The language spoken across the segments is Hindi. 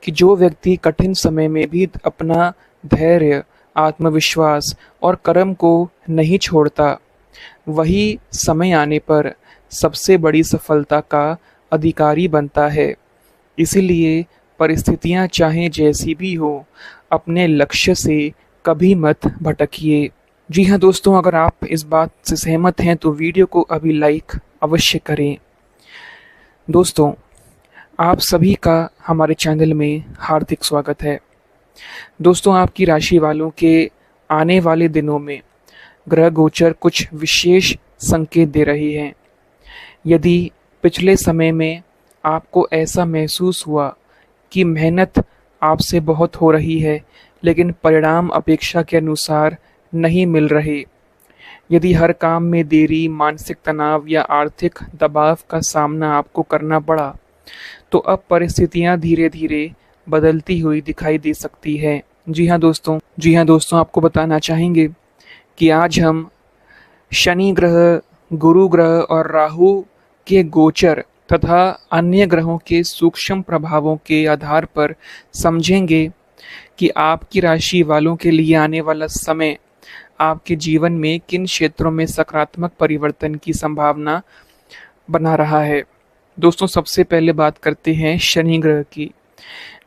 कि जो व्यक्ति कठिन समय में भी अपना धैर्य, आत्मविश्वास और कर्म को नहीं छोड़ता, वही समय आने पर सबसे बड़ी सफलता का अधिकारी बनता है। इसीलिए परिस्थितियां चाहे जैसी भी हो, अपने लक्ष्य से कभी मत भटकिए। जी हाँ दोस्तों, अगर आप इस बात से सहमत हैं तो वीडियो को अभी लाइक अवश्य करें। दोस्तों, आप सभी का हमारे चैनल में हार्दिक स्वागत है। दोस्तों, आपकी राशि वालों के आने वाले दिनों में ग्रह गोचर कुछ विशेष संकेत दे रही हैं। यदि पिछले समय में आपको ऐसा महसूस हुआ कि मेहनत आपसे बहुत हो रही है लेकिन परिणाम अपेक्षा के अनुसार नहीं मिल रहे, यदि हर काम में देरी, मानसिक तनाव या आर्थिक दबाव का सामना आपको करना पड़ा, तो अब परिस्थितियां धीरे धीरे बदलती हुई दिखाई दे सकती है। जी हाँ दोस्तों, आपको बताना चाहेंगे कि आज हम शनि ग्रह, गुरु ग्रह और राहु के गोचर तथा अन्य ग्रहों के सूक्ष्म प्रभावों के आधार पर समझेंगे कि आपकी राशि वालों के लिए आने वाला समय आपके जीवन में किन क्षेत्रों में सकारात्मक परिवर्तन की संभावना बना रहा है। दोस्तों, सबसे पहले बात करते हैं शनि ग्रह की।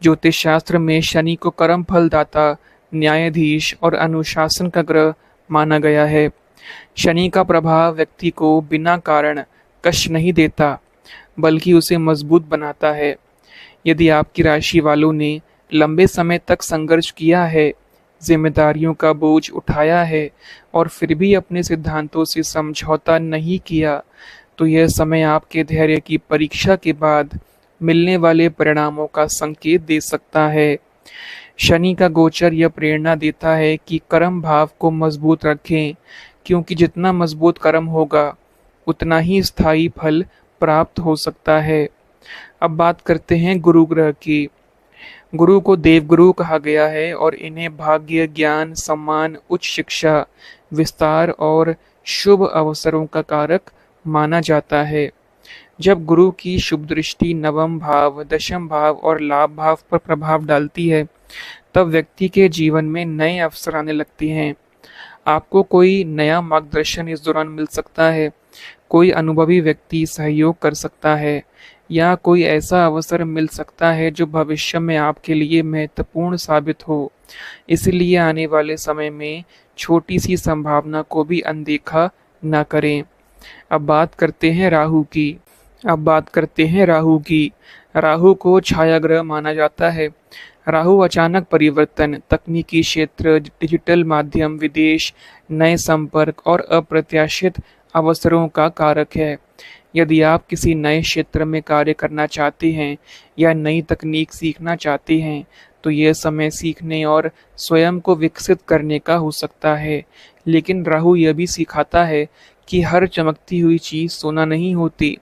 ज्योतिष शास्त्र में शनि को कर्म फलदाता, न्यायाधीश और अनुशासन का ग्रह माना गया है। शनि का प्रभाव व्यक्ति को बिना कारण कष्ट नहीं देता, बल्कि उसे मजबूत बनाता है। यदि आपकी राशि वालों ने लंबे समय तक संघर्ष किया है, जिम्मेदारियों का बोझ उठाया है और फिर भी अपने सिद्धांतों से समझौता नहीं किया, तो यह समय आपके धैर्य की परीक्षा के बाद मिलने वाले परिणामों का संकेत दे सकता है। शनि का गोचर यह प्रेरणा देता है कि कर्म भाव को मजबूत रखें, क्योंकि जितना मजबूत कर्म होगा उतना ही स्थायी फल प्राप्त हो सकता है। अब बात करते हैं गुरु ग्रह की। गुरु को देवगुरु कहा गया है और इन्हें भाग्य, ज्ञान, सम्मान, उच्च शिक्षा, विस्तार और शुभ अवसरों का कारक माना जाता है। जब गुरु की शुभ दृष्टि नवम भाव, दशम भाव और लाभ भाव पर प्रभाव डालती है, तब व्यक्ति के जीवन में नए अवसर आने लगते हैं। आपको कोई नया मार्गदर्शन इस दौरान मिल सकता है, कोई अनुभवी व्यक्ति सहयोग कर सकता है या कोई ऐसा अवसर मिल सकता है जो भविष्य में आपके लिए महत्वपूर्ण साबित हो। इसलिए आने वाले समय में छोटी सी संभावना को भी अनदेखा न करें। अब बात करते हैं राहु की। राहु को छाया ग्रह माना जाता है। राहु अचानक परिवर्तन, तकनीकी क्षेत्र, डिजिटल माध्यम, विदेश, नए संपर्क और अप्रत्याशित अवसरों का कारक है। यदि आप किसी नए क्षेत्र में कार्य करना चाहते हैं या नई तकनीक सीखना चाहते हैं, तो यह समय सीखने और स्वयं को विकसित करने का हो सकता है। लेकिन राहु यह भी सिखाता है कि हर चमकती हुई चीज सोना नहीं होती,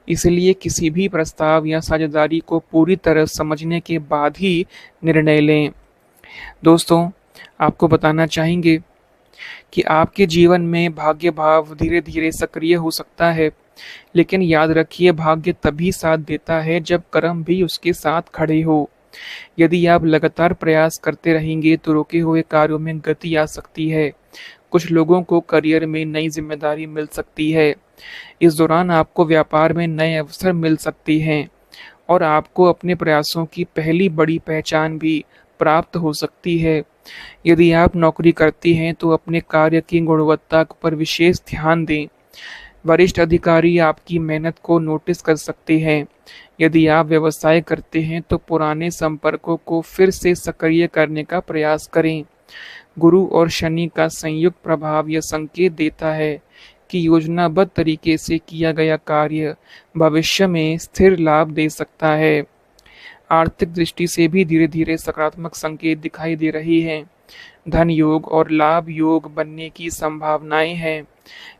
इसलिए किसी भी प्रस्ताव या साझेदारी को पूरी तरह समझने के बाद ही निर्णय लें। दोस्तों, आपको बताना चाहेंगे कि आपके जीवन में भाग्य भाव धीरे धीरे सक्रिय हो सकता है, लेकिन याद रखिए, भाग्य तभी साथ देता है जब कर्म भी उसके साथ खड़े हो। यदि आप लगातार प्रयास करते रहेंगे तो रुके हुए कार्यों में गति आ सकती है। कुछ लोगों को करियर में नई जिम्मेदारी मिल सकती है। इस दौरान आपको व्यापार में नए अवसर मिल सकते हैं और आपको अपने प्रयासों की पहली बड़ी पहचान भी प्राप्त हो सकती है। यदि आप नौकरी करती हैं तो अपने कार्य की गुणवत्ता पर विशेष ध्यान दें। वरिष्ठ अधिकारी आपकी मेहनत को नोटिस कर सकते हैं। यदि आप व्यवसाय करते हैं तो पुराने संपर्कों को फिर से सक्रिय करने का प्रयास करें। गुरु और शनि का संयुक्त प्रभाव यह संकेत देता है कि योजनाबद्ध तरीके से किया गया कार्य भविष्य में स्थिर लाभ दे सकता है। आर्थिक दृष्टि से भी धीरे धीरे सकारात्मक संकेत दिखाई दे रही हैं। धन योग और लाभ योग बनने की संभावनाएं हैं,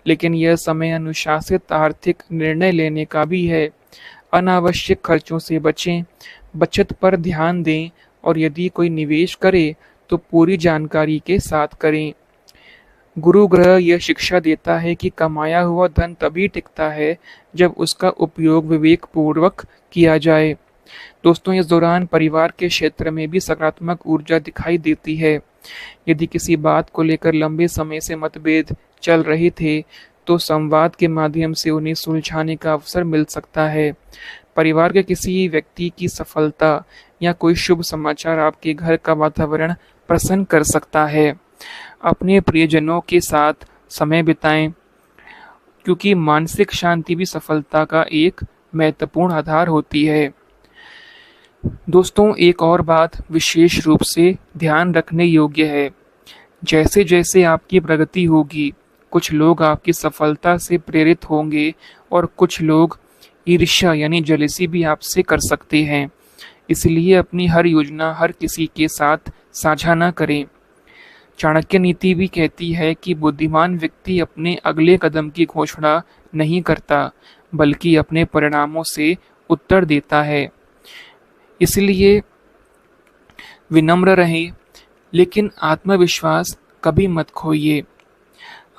लेकिन यह समय अनुशासित आर्थिक निर्णय लेने का भी है। अनावश्यक खर्चों से बचें, बचत पर ध्यान दें और यदि कोई निवेश करे तो पूरी जानकारी के साथ करें। गुरु ग्रह यह शिक्षा देता है कि कमाया हुआ धन तभी टिकता है जब उसका उपयोग विवेक पूर्वक किया जाए। दोस्तों, इस दौरान परिवार के क्षेत्र में भी सकारात्मक ऊर्जा दिखाई देती है। यदि किसी बात को लेकर लंबे समय से मतभेद चल रहे थे, तो संवाद के माध्यम से उन्हें सुलझाने का अवसर मिल सकता है। परिवार के किसी व्यक्ति की सफलता या कोई शुभ समाचार आपके घर का वातावरण प्रसन्न कर सकता है। अपने प्रियजनों के साथ समय बिताएं, क्योंकि मानसिक शांति भी सफलता का एक महत्वपूर्ण आधार होती है। दोस्तों, एक और बात विशेष रूप से ध्यान रखने योग्य है। जैसे जैसे आपकी प्रगति होगी, कुछ लोग आपकी सफलता से प्रेरित होंगे और कुछ लोग ईर्ष्या यानी जेलसी भी आपसे कर सकते हैं। इसलिए अपनी हर योजना हर किसी के साथ साझा न करें। चाणक्य नीति भी कहती है कि बुद्धिमान व्यक्ति अपने अगले कदम की घोषणा नहीं करता, बल्कि अपने परिणामों से उत्तर देता है। इसलिए विनम्र रहें, लेकिन आत्मविश्वास कभी मत खोइए।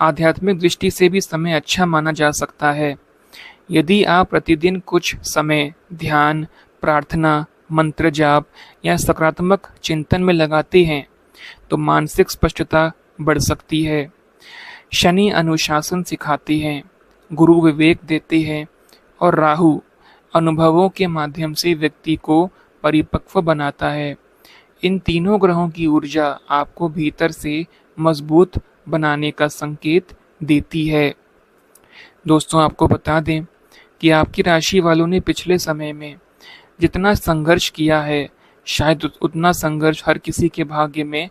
आध्यात्मिक दृष्टि से भी समय अच्छा माना जा सकता है। यदि आप प्रतिदिन कुछ समय ध्यान, प्रार्थना, मंत्र जाप या सकारात्मक चिंतन में लगाते हैं, तो मानसिक स्पष्टता बढ़ सकती है। शनि अनुशासन सिखाते हैं, गुरु विवेक देते हैं और राहु अनुभवों के माध्यम से व्यक्ति को परिपक्व बनाता है। इन तीनों ग्रहों की ऊर्जा आपको भीतर से मजबूत बनाने का संकेत देती है। दोस्तों, आपको बता दें कि आपकी राशि वालों ने पिछले समय में जितना संघर्ष किया है, शायद उतना संघर्ष हर किसी के भाग्य में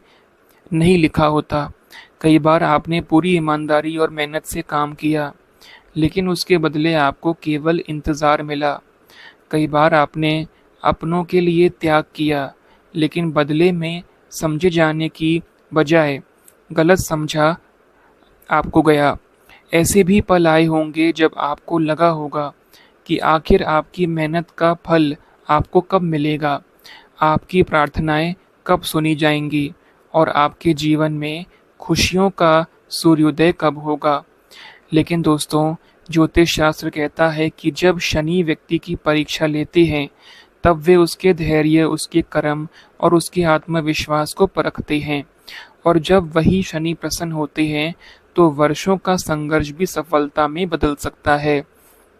नहीं लिखा होता। कई बार आपने पूरी ईमानदारी और मेहनत से काम किया, लेकिन उसके बदले आपको केवल इंतज़ार मिला। कई बार आपने अपनों के लिए त्याग किया, लेकिन बदले में समझे जाने की बजाय गलत समझा आपको गया। ऐसे भी पल आए होंगे जब आपको लगा होगा कि आखिर आपकी मेहनत का फल आपको कब मिलेगा, आपकी प्रार्थनाएं कब सुनी जाएंगी और आपके जीवन में खुशियों का सूर्योदय कब होगा। लेकिन दोस्तों, ज्योतिष शास्त्र कहता है कि जब शनि व्यक्ति की परीक्षा लेते हैं, तब वे उसके धैर्य, उसके कर्म और उसके आत्मविश्वास को परखते हैं। और जब वही शनि प्रसन्न होते हैं, तो वर्षों का संघर्ष भी सफलता में बदल सकता है।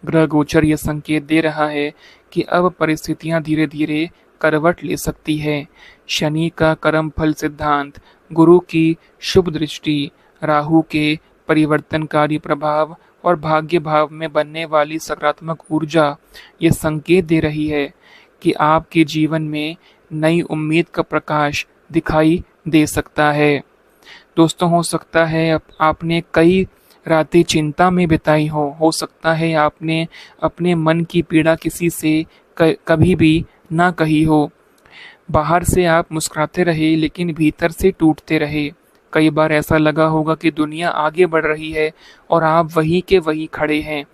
ग्रह गोचर यह संकेत दे रहा है कि अब परिस्थितियां धीरे धीरे करवट ले सकती है। शनि का कर्म फल सिद्धांत, गुरु की शुभ दृष्टि, राहु के परिवर्तनकारी प्रभाव और भाग्य भाव में बनने वाली सकारात्मक ऊर्जा ये संकेत दे रही है कि आपके जीवन में नई उम्मीद का प्रकाश दिखाई दे सकता है। दोस्तों, हो सकता है आपने कई रातें चिंता में बिताई हो सकता है आपने अपने मन की पीड़ा किसी से कभी भी ना कही हो। बाहर से आप मुस्कुराते रहे, लेकिन भीतर से टूटते रहे। कई बार ऐसा लगा होगा कि दुनिया आगे बढ़ रही है और आप वहीं के वहीं खड़े हैं।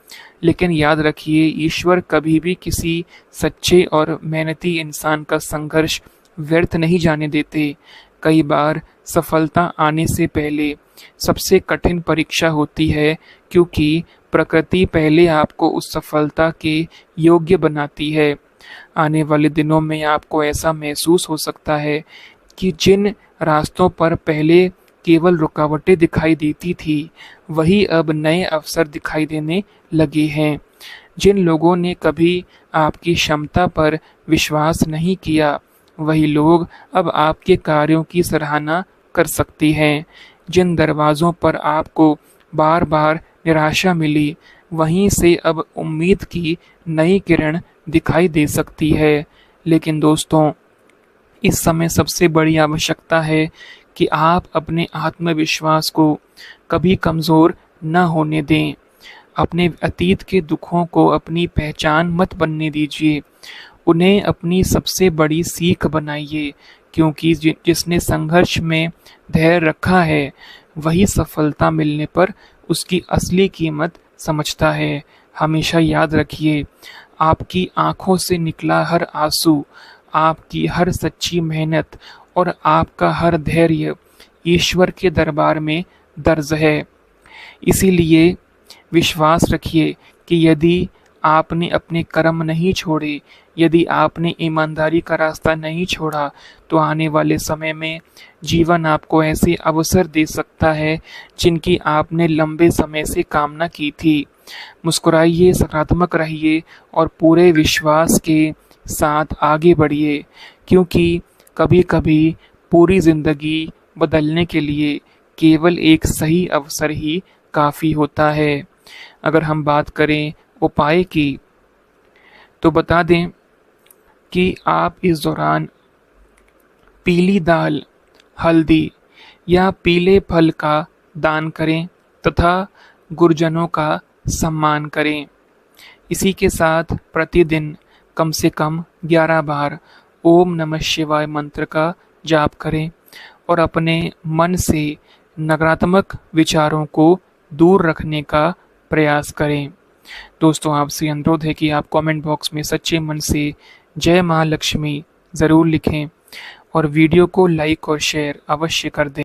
लेकिन याद रखिए, ईश्वर कभी भी किसी सच्चे और मेहनती इंसान का संघर्ष व्यर्थ नहीं जाने देते। कई बार सफलता आने से पहले सबसे कठिन परीक्षा होती है, क्योंकि प्रकृति पहले आपको उस सफलता के योग्य बनाती है। आने वाले दिनों में आपको ऐसा महसूस हो सकता है कि जिन रास्तों पर पहले केवल रुकावटें दिखाई देती थी, वही अब नए अवसर दिखाई देने लगे हैं। जिन लोगों ने कभी आपकी क्षमता पर विश्वास नहीं किया, वही लोग अब आपके कार्यों की सराहना कर सकते हैं। जिन दरवाज़ों पर आपको बार बार निराशा मिली, वहीं से अब उम्मीद की नई किरण दिखाई दे सकती है। लेकिन दोस्तों, इस समय सबसे बड़ी आवश्यकता है कि आप अपने आत्मविश्वास को कभी कमज़ोर न होने दें। अपने अतीत के दुखों को अपनी पहचान मत बनने दीजिए, उन्हें अपनी सबसे बड़ी सीख बनाइए, क्योंकि जिसने संघर्ष में धैर्य रखा है, वही सफलता मिलने पर उसकी असली कीमत समझता है। हमेशा याद रखिए, आपकी आंखों से निकला हर आंसू, आपकी हर सच्ची मेहनत और आपका हर धैर्य ईश्वर के दरबार में दर्ज है। इसीलिए विश्वास रखिए कि यदि आपने अपने कर्म नहीं छोड़े, यदि आपने ईमानदारी का रास्ता नहीं छोड़ा, तो आने वाले समय में जीवन आपको ऐसे अवसर दे सकता है जिनकी आपने लंबे समय से कामना की थी। मुस्कुराइए, सकारात्मक रहिए और पूरे विश्वास के साथ आगे बढ़िए, क्योंकि कभी-कभी पूरी ज़िंदगी बदलने के लिए केवल एक सही अवसर ही काफ़ी होता है। अगर हम बात करें उपाय की, तो बता दें कि आप इस दौरान पीली दाल, हल्दी या पीले फल का दान करें तथा गुरुजनों का सम्मान करें। इसी के साथ प्रतिदिन कम से कम 11 बार ओम नमः शिवाय मंत्र का जाप करें और अपने मन से नकारात्मक विचारों को दूर रखने का प्रयास करें। दोस्तों, आपसे अनुरोध है कि आप कमेंट बॉक्स में सच्चे मन से जय माँ लक्ष्मी ज़रूर लिखें और वीडियो को लाइक और शेयर अवश्य कर दें।